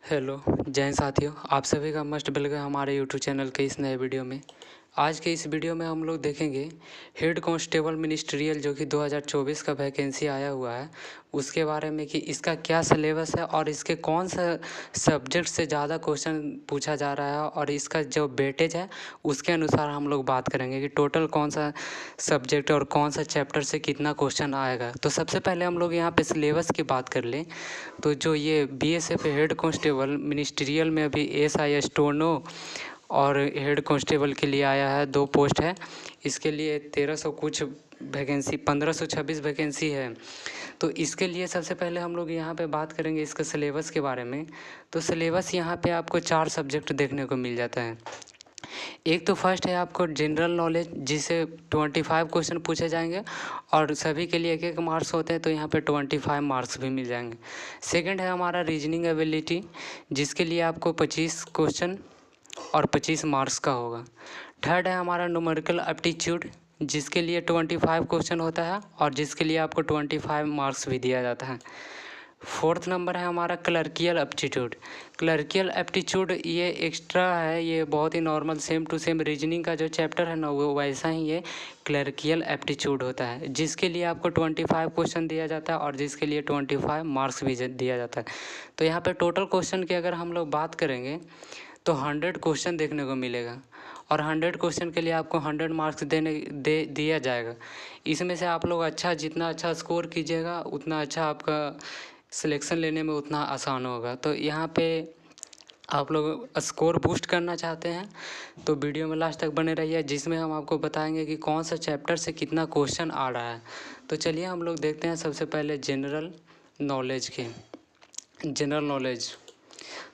Hello जय हिंद साथियों, आप सभी का मस्ट वेलकम हमारे यूट्यूब चैनल के इस नए वीडियो में। आज के इस वीडियो में हम लोग देखेंगे हेड कांस्टेबल मिनिस्ट्रियल जो कि 2024 का वैकेंसी आया हुआ है उसके बारे में कि इसका क्या सिलेबस है और इसके कौन सा सब्जेक्ट से ज़्यादा क्वेश्चन पूछा जा रहा है और इसका जो वेटेज है उसके अनुसार हम लोग बात करेंगे कि टोटल कौन सा सब्जेक्ट और कौन सा चैप्टर से कितना क्वेश्चन आएगा। तो सबसे पहले हम लोग यहाँ पे सिलेबस की बात कर लें तो जो ये बीएसएफ हेड कांस्टेबल मिनिस्ट्रियल में अभी एसआई स्टोनो और हेड कांस्टेबल के लिए आया है, 2 पोस्ट है। इसके लिए 1300 कुछ वैकेंसी 1526 वैकेंसी है। तो इसके लिए सबसे पहले हम लोग यहाँ पे बात करेंगे इसका सिलेबस के बारे में। तो सिलेबस यहाँ पे आपको 4 सब्जेक्ट देखने को मिल जाता है। एक तो फर्स्ट है आपको जनरल नॉलेज जिसे 25 क्वेश्चन पूछे जाएंगे और सभी के लिए 1-1 मार्क्स होते हैं, तो यहाँ पे 25 मार्क्स भी मिल जाएंगे। सेकंड है हमारा रीजनिंग एबिलिटी जिसके लिए आपको 25 क्वेश्चन और 25 मार्क्स का होगा। थर्ड है हमारा न्यूमेरिकल एप्टीट्यूड जिसके लिए 25 क्वेश्चन होता है और जिसके लिए आपको 25 मार्क्स भी दिया जाता है। फोर्थ नंबर है हमारा क्लर्कियल एप्टीट्यूड। क्लर्कियल एप्टीट्यूड ये एक्स्ट्रा है, ये बहुत ही normal same to same reasoning का जो चैप्टर है ना वो वैसा ही ये क्लर्कियल एप्टीट्यूड होता है जिसके लिए आपको 25 क्वेश्चन दिया जाता है और जिसके लिए 25 मार्क्स भी दिया जाता है। तो यहाँ पे टोटल क्वेश्चन की अगर हम लोग बात करेंगे तो 100 क्वेश्चन देखने को मिलेगा और 100 क्वेश्चन के लिए आपको 100 मार्क्स दिया जाएगा। इसमें से आप लोग जितना अच्छा स्कोर कीजिएगा उतना अच्छा आपका सिलेक्शन लेने में उतना आसान होगा। तो यहाँ पे आप लोग स्कोर बूस्ट करना चाहते हैं तो वीडियो में लास्ट तक बने रहिए जिसमें हम आपको बताएंगे कि कौन सा चैप्टर से कितना क्वेश्चन आ रहा है। तो चलिए हम लोग देखते हैं सबसे पहले जनरल नॉलेज।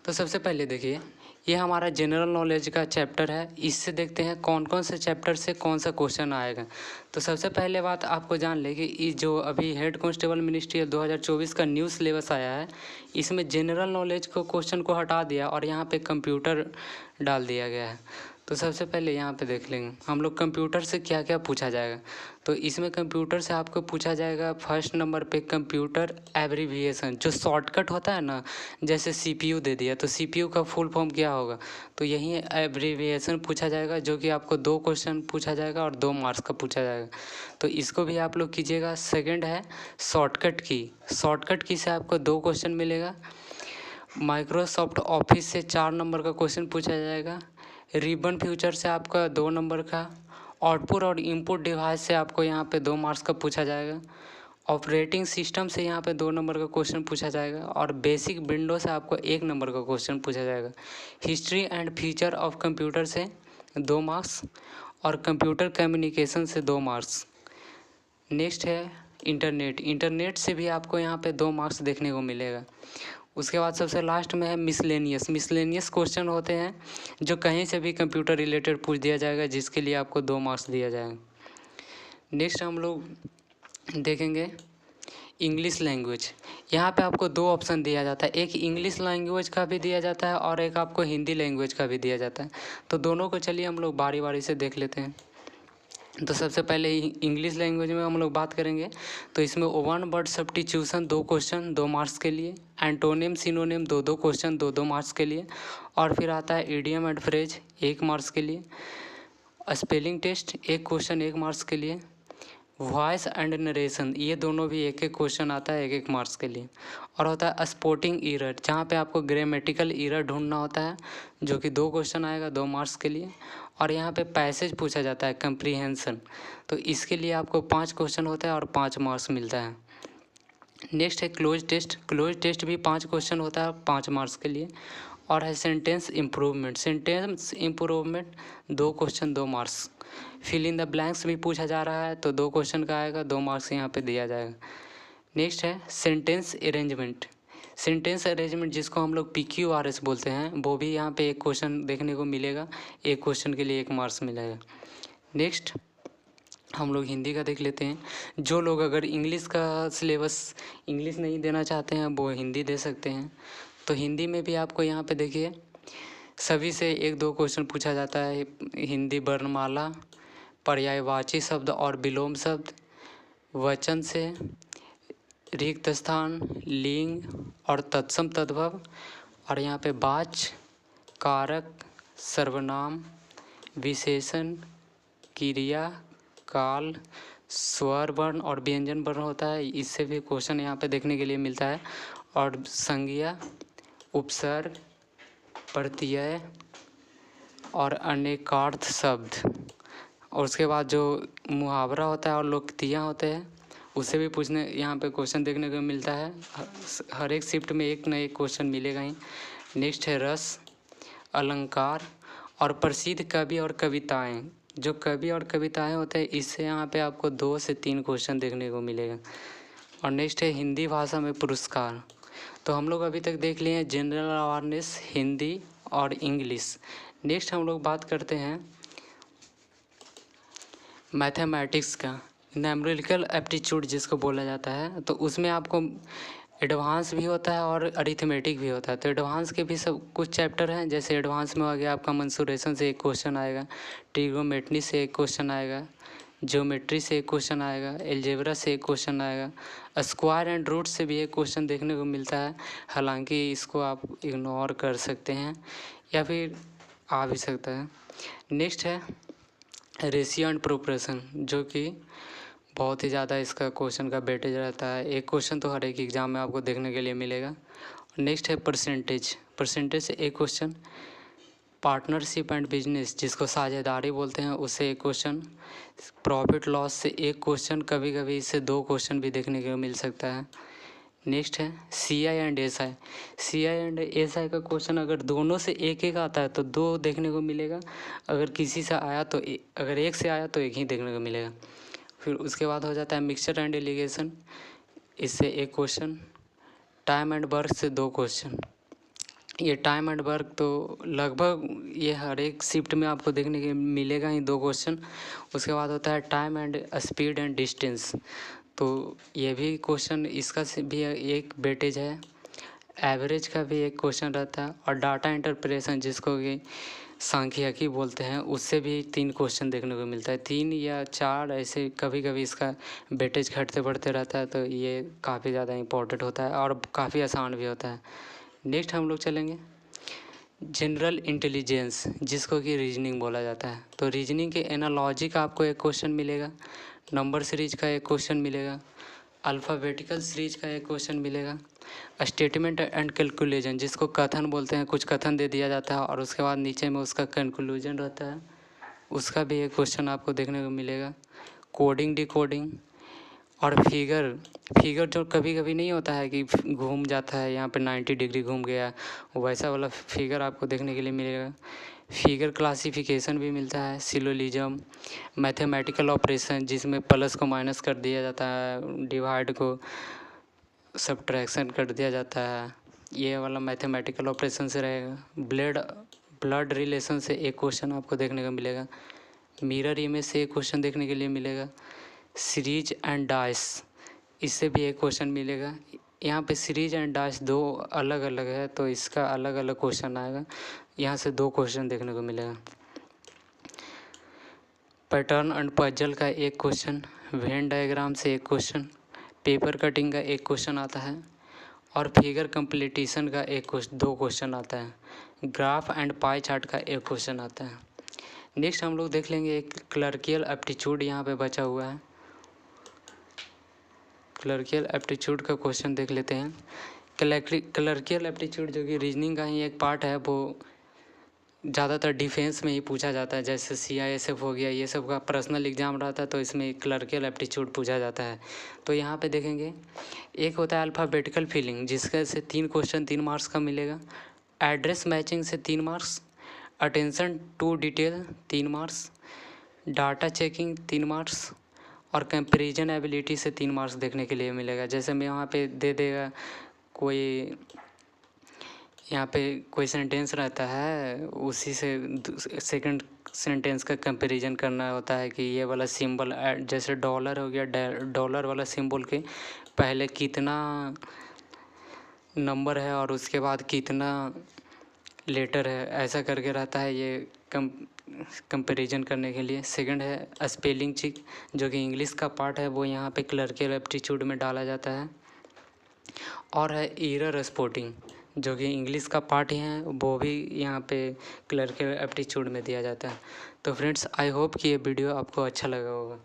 तो सबसे पहले देखिए ये हमारा जनरल नॉलेज का चैप्टर है। इससे देखते हैं कौन कौन से चैप्टर से कौन सा क्वेश्चन आएगा। तो सबसे पहले बात आपको जान ले कि ये जो अभी हेड कांस्टेबल मिनिस्ट्री 2024 का न्यू सिलेबस आया है इसमें जनरल नॉलेज को क्वेश्चन को हटा दिया और यहाँ पे कंप्यूटर डाल दिया गया है। तो सबसे पहले यहाँ पे देख लेंगे हम लोग कंप्यूटर से क्या क्या पूछा जाएगा। तो इसमें कंप्यूटर से आपको पूछा जाएगा फर्स्ट नंबर पे कंप्यूटर एब्रीविएशन जो शॉर्टकट होता है ना, जैसे सीपीयू दे दिया तो सीपीयू का फुल फॉर्म क्या होगा, तो यही एब्रीविएशन पूछा जाएगा जो कि आपको 2 क्वेश्चन पूछा जाएगा और 2 मार्क्स का पूछा जाएगा। तो इसको भी आप लोग कीजिएगा। सेकंड है शॉर्टकट की से आपको 2 क्वेश्चन मिलेगा। माइक्रोसॉफ्ट ऑफिस से 4 नंबर का क्वेश्चन पूछा जाएगा। रिबन फ्यूचर से आपका 2 नंबर का। आउटपुट और इनपुट डिवाइस से आपको यहाँ पे 2 मार्क्स का पूछा जाएगा। ऑपरेटिंग सिस्टम से यहाँ पे 2 नंबर का क्वेश्चन पूछा जाएगा और बेसिक विंडो से आपको 1 नंबर का क्वेश्चन पूछा जाएगा। History and feature of computer से 2 मार्क्स और कंप्यूटर कम्युनिकेशन से 2 मार्क्स। नेक्स्ट है इंटरनेट से भी आपको यहाँ पे 2 मार्क्स देखने को मिलेगा। उसके बाद सबसे लास्ट में है मिसलेनियस क्वेश्चन होते हैं जो कहीं से भी कंप्यूटर रिलेटेड पूछ दिया जाएगा जिसके लिए आपको 2 मार्क्स दिया जाएगा। नेक्स्ट हम लोग देखेंगे इंग्लिश लैंग्वेज। यहाँ पे आपको 2 ऑप्शन दिया जाता है, एक इंग्लिश लैंग्वेज का भी दिया जाता है और एक आपको हिंदी लैंग्वेज का भी दिया जाता है। तो दोनों को चलिए हम लोग बारी बारी से देख लेते हैं। तो सबसे पहले इंग्लिश लैंग्वेज में हम लोग बात करेंगे तो इसमें 1 वर्ड सब्स्टिट्यूशन 2 क्वेश्चन 2 मार्क्स के लिए, एंटोनिम सिनोनिम 2-2 क्वेश्चन 2-2 मार्क्स के लिए, और फिर आता है इडियम एंड फ्रेज 1 मार्क्स के लिए, स्पेलिंग टेस्ट 1 क्वेश्चन 1 मार्क्स के लिए, वॉइस एंड नरेशन ये दोनों भी 1-1 क्वेश्चन आता है 1-1 मार्क्स के लिए, और होता है स्पोर्टिंग एरर जहाँ पे आपको ग्रामेटिकल एरर ढूंढना होता है जो कि 2 क्वेश्चन आएगा 2 मार्क्स के लिए, और यहाँ पे पैसेज पूछा जाता है कंप्रीहेंशन तो इसके लिए आपको 5 क्वेश्चन होता है और 5 मार्क्स मिलता है। नेक्स्ट है क्लोज टेस्ट भी 5 क्वेश्चन होता है 5 मार्क्स के लिए, और है sentence improvement 2 question 2 marks. Fill in the blanks भी पूछा जा रहा है तो 2 क्वेश्चन का आएगा 2 मार्क्स यहाँ पे दिया जाएगा। नेक्स्ट है सेंटेंस अरेंजमेंट जिसको हम लोग PQRS बोलते हैं, वो भी यहाँ पे 1 क्वेश्चन देखने को मिलेगा, 1 क्वेश्चन के लिए 1 मार्क्स मिलेगा। नेक्स्ट हम लोग हिंदी का देख लेते हैं। जो लोग अगर इंग्लिश का सिलेबस इंग्लिश नहीं देना चाहते हैं वो हिंदी दे सकते हैं। तो हिंदी में भी आपको यहाँ पे देखिए सभी से 1-2 क्वेश्चन पूछा जाता है। हिंदी वर्णमाला, पर्यायवाची शब्द और विलोम शब्द, वचन से, रिक्त स्थान, लिंग और तत्सम तद्भव, और यहाँ पे वाच्य, कारक, सर्वनाम, विशेषण, क्रिया, काल, स्वर वर्ण और व्यंजन वर्ण होता है, इससे भी क्वेश्चन यहाँ पे देखने के लिए मिलता है। और संज्ञा, उपसर्ग, प्रत्यय और अनेकार्थ शब्द। और उसके बाद जो मुहावरा होता है और लोकोक्तियाँ होते हैं, उससे भी पूछने यहाँ पे क्वेश्चन देखने को मिलता है। हर एक शिफ्ट में एक न एक क्वेश्चन मिलेगा ही। नेक्स्ट है रस, अलंकार और प्रसिद्ध कवि और कविताएं। जो कवि और कविताएं होते हैं, इससे यहाँ पे आपको 2 से 3 क्वेश्चन देखने को मिलेगा। और नेक्स्ट है हिंदी भाषा में पुरस्कार। तो हम लोग अभी तक देख लिए हैं जनरल अवेयरनेस, हिंदी और इंग्लिश। नेक्स्ट हम लोग बात करते हैं मैथमेटिक्स का, न्यूमेरिकल एप्टीट्यूड जिसको बोला जाता है। तो उसमें आपको एडवांस भी होता है और अरिथमेटिक भी होता है। तो एडवांस के भी सब कुछ चैप्टर हैं, जैसे एडवांस में आ गया आपका मंसूरेशन से एक क्वेश्चन आएगा, ट्रिग्नोमेट्री से एक क्वेश्चन आएगा, ज्योमेट्री से एक क्वेश्चन आएगा, एलजेब्रा से एक क्वेश्चन आएगा, स्क्वायर एंड रूट से भी एक क्वेश्चन देखने को मिलता है। हालांकि इसको आप इग्नोर कर सकते हैं या फिर आ भी सकता है। नेक्स्ट है रेशियो एंड प्रोपोर्शन, जो कि बहुत ही ज़्यादा इसका क्वेश्चन का वेटेज रहता है। एक क्वेश्चन तो हर एक एग्ज़ाम में आपको देखने के लिए मिलेगा। नेक्स्ट है परसेंटेज, परसेंटेज से एक क्वेश्चन, पार्टनरशिप एंड बिजनेस जिसको साझेदारी बोलते हैं, उससे एक क्वेश्चन, प्रॉफिट लॉस से एक क्वेश्चन, कभी कभी इससे 2 क्वेश्चन भी देखने को मिल सकता है। नेक्स्ट है CI and SI, CI and SI का क्वेश्चन अगर दोनों से एक एक आता है तो 2 देखने को मिलेगा, अगर किसी से आया तो अगर एक से आया तो एक ही देखने को मिलेगा। फिर उसके बाद हो जाता है मिक्सचर एंड एलिगेशन, इससे एक क्वेश्चन, टाइम एंड वर्क से 2 क्वेश्चन। ये टाइम एंड वर्क तो लगभग ये हर एक शिफ्ट में आपको देखने के मिलेगा ही 2 क्वेश्चन। उसके बाद होता है time and speed and distance, तो ये भी क्वेश्चन, इसका भी एक वेटेज है। एवरेज का भी एक क्वेश्चन रहता है। और डाटा इंटरप्रिटेशन जिसको कि सांख्यिकी बोलते हैं, उससे भी 3 क्वेश्चन देखने को मिलता है, 3 या 4 ऐसे, कभी कभी इसका वेटेज घटते बढ़ते रहता है। तो ये काफ़ी ज़्यादा इम्पोर्टेंट होता है और काफ़ी आसान भी होता है। नेक्स्ट हम लोग चलेंगे जनरल इंटेलिजेंस, जिसको कि रीजनिंग बोला जाता है। तो रीजनिंग के एनालॉजी का आपको एक क्वेश्चन मिलेगा, नंबर सीरीज का एक क्वेश्चन मिलेगा, अल्फ़ाबेटिकल सीरीज का एक क्वेश्चन मिलेगा, स्टेटमेंट एंड कैलकुलेशन जिसको कथन बोलते हैं, कुछ कथन दे दिया जाता है और उसके बाद नीचे में उसका कंक्लूजन रहता है, उसका भी एक क्वेश्चन आपको देखने को मिलेगा, कोडिंग डिकोडिंग और फिगर जो कभी कभी नहीं होता है कि घूम जाता है, यहाँ पे 90 डिग्री घूम गया, वैसा वाला फिगर आपको देखने के लिए मिलेगा। फिगर क्लासिफिकेशन भी मिलता है, सिलोजिज्म, मैथमेटिकल ऑपरेशन जिसमें प्लस को माइनस कर दिया जाता है, डिवाइड को सब्ट्रैक्शन कर दिया जाता है, ये वाला मैथमेटिकल ऑपरेशन से रहेगा। ब्लड रिलेशन से एक क्वेश्चन आपको देखने को मिलेगा, मिरर इमेज से एक क्वेश्चन देखने के लिए मिलेगा, सीरीज एंड डाइस, इससे भी एक क्वेश्चन मिलेगा। यहाँ पे सीरीज एंड डाइस 2 अलग अलग है, तो इसका अलग अलग क्वेश्चन आएगा, यहाँ से 2 क्वेश्चन देखने को मिलेगा। पैटर्न एंड पजल का एक क्वेश्चन, वेन डायग्राम से एक क्वेश्चन, पेपर कटिंग का एक क्वेश्चन आता है और फिगर कंप्लीटेशन का 2 क्वेश्चन आता है, ग्राफ एंड पाई चार्ट का एक क्वेश्चन आता है। नेक्स्ट हम लोग देख लेंगे एक क्लर्कियल एप्टीट्यूड यहाँ पे बचा हुआ है, क्लर्कियल एप्टीट्यूड का क्वेश्चन देख लेते हैं। क्लर्कियल एप्टीट्यूड जो कि रीजनिंग का ही एक पार्ट है, वो ज़्यादातर डिफेंस में ही पूछा जाता है, जैसे CISF हो गया, ये सब का पर्सनल एग्जाम रहता है, तो इसमें क्लर्कियल एप्टीट्यूड पूछा जाता है। तो यहाँ पे देखेंगे एक होता है अल्फ़ाबेटिकल फिलिंग, जिसका से 3 क्वेश्चन 3 मार्क्स का मिलेगा, एड्रेस मैचिंग से 3 marks, attention to detail 3 marks, data checking 3 marks और कंपेरिजन एबिलिटी से 3 मार्क्स देखने के लिए मिलेगा। जैसे मैं यहाँ पे दे देगा कोई, यहाँ पे कोई सेंटेंस रहता है, उसी से सेकंड सेंटेंस का कंपैरिजन करना होता है कि ये वाला सिंबल, जैसे डॉलर हो गया, डॉलर वाला सिंबल के पहले कितना नंबर है और उसके बाद कितना लेटर है, ऐसा करके रहता है, ये कंपैरिजन करने के लिए। सेकंड है स्पेलिंग चेक, जो कि इंग्लिश का पार्ट है, वो यहाँ पे क्लर्कियल एप्टीट्यूड में डाला जाता है। और है एरर स्पॉटिंग, जो कि इंग्लिश का पार्ट है वो भी यहाँ पे क्लरिकल एप्टीट्यूड में दिया जाता है। तो फ्रेंड्स आई होप कि ये वीडियो आपको अच्छा लगा होगा।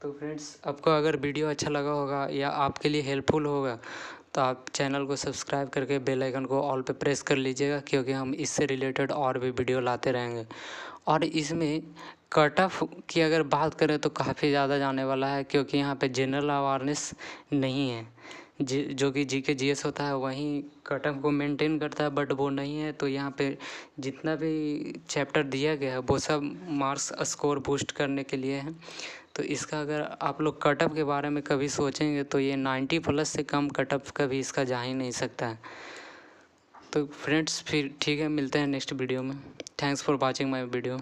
तो फ्रेंड्स आपको अगर वीडियो अच्छा लगा होगा या आपके लिए हेल्पफुल होगा तो आप चैनल को सब्सक्राइब करके बेल आइकन को ऑल पे प्रेस कर लीजिएगा, क्योंकि हम इससे रिलेटेड और भी वीडियो लाते रहेंगे। और इसमें कट ऑफ की अगर बात करें तो काफ़ी ज़्यादा जाने वाला है, क्योंकि यहाँ पे जनरल अवेयरनेस नहीं है। जो कि जीके जीएस होता है वहीं कट ऑफ को मेंटेन करता है, बट वो नहीं है। तो यहाँ पे जितना भी चैप्टर दिया गया है वो सब मार्क्स स्कोर बूस्ट करने के लिए है। तो इसका अगर आप लोग कट ऑफ के बारे में कभी सोचेंगे तो ये 90+ से कम कट ऑफ कभी इसका जा ही नहीं सकता है। तो फ्रेंड्स फिर ठीक है, मिलते हैं नेक्स्ट वीडियो में। Thanks for watching my video.